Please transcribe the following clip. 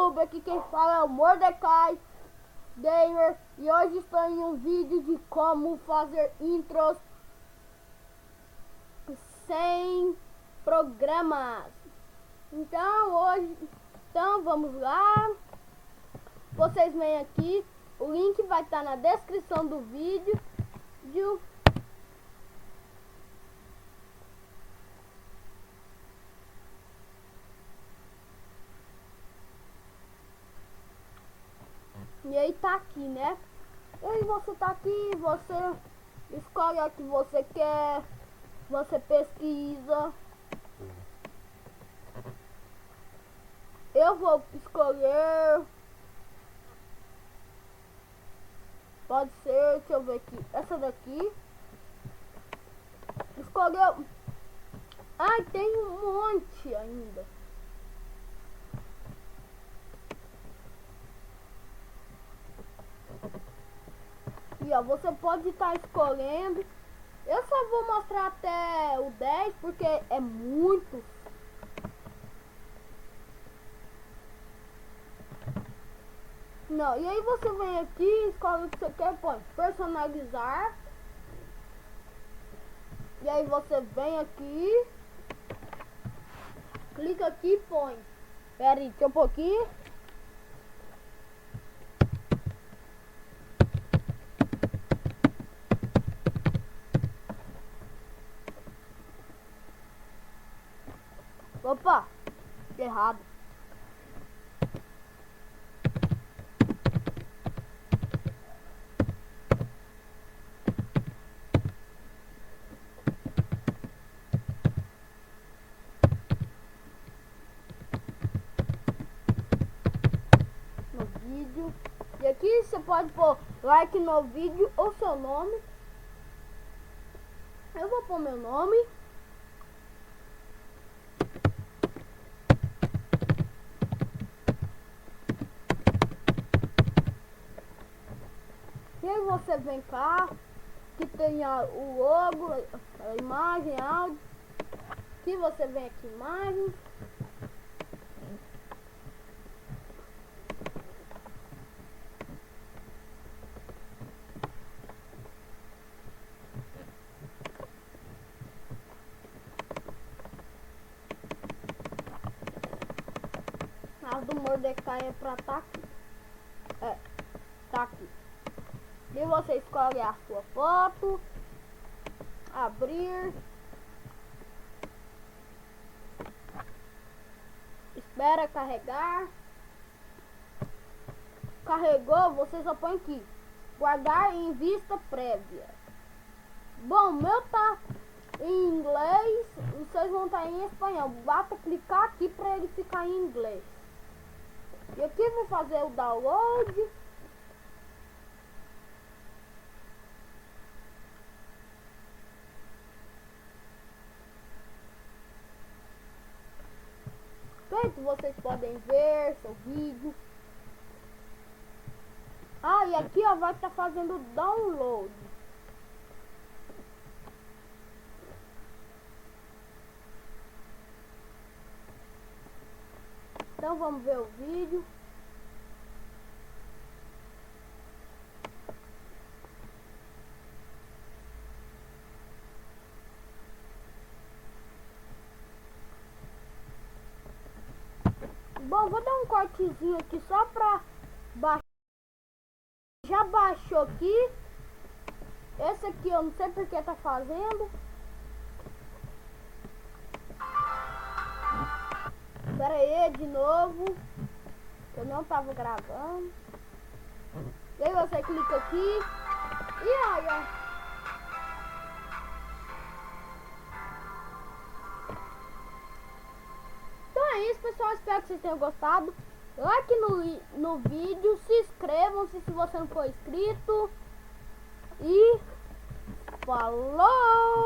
YouTube, aqui quem fala é o Mordecai Gamer e hoje estou em um vídeo de como fazer intros sem programas. Então vamos lá. Vocês vêm aqui, o link vai estar na descrição do vídeo. E aí tá aqui, né? E aí você tá aqui, você escolhe o que você quer, você pesquisa. Eu vou escolher, pode ser, deixa eu ver aqui, essa daqui. Escolheu. Ai, tem um monte ainda. E ó, você pode estar escolhendo. Eu só vou mostrar até o 10 porque é muito. Não, e aí você vem aqui, escolhe o que você quer, põe personalizar. E aí você vem aqui, clica aqui e põe. Pera aí, deixa um pouquinho. Opa, errado. No vídeo. E aqui você pode pôr like no vídeo ou seu nome. Eu vou pôr meu nome. E aí você vem cá, que tem o logo, a imagem, áudio. Aqui você vem aqui, imagem. A do Mordecai é pra tá aqui. Tá aqui. E você escolhe a sua foto, abrir, espera carregar. Carregou, você só põe aqui, guardar em vista prévia. Bom, meu tá em inglês, vocês vão estar em espanhol. Basta clicar aqui para ele ficar em inglês. E aqui vou fazer o download. Feito, vocês podem ver seu vídeo. Ah, e aqui ó, vai estar fazendo download. Então vamos ver o vídeo. Bom, vou dar um cortezinho aqui só pra baixar. Já baixou aqui. Esse aqui eu não sei porque tá fazendo. Pera aí, de novo. Eu não tava gravando. E aí você clica aqui. E olha. Então é isso, pessoal. Espero que vocês tenham gostado. Like no vídeo. Se inscrevam-se se você não for inscrito. E falou!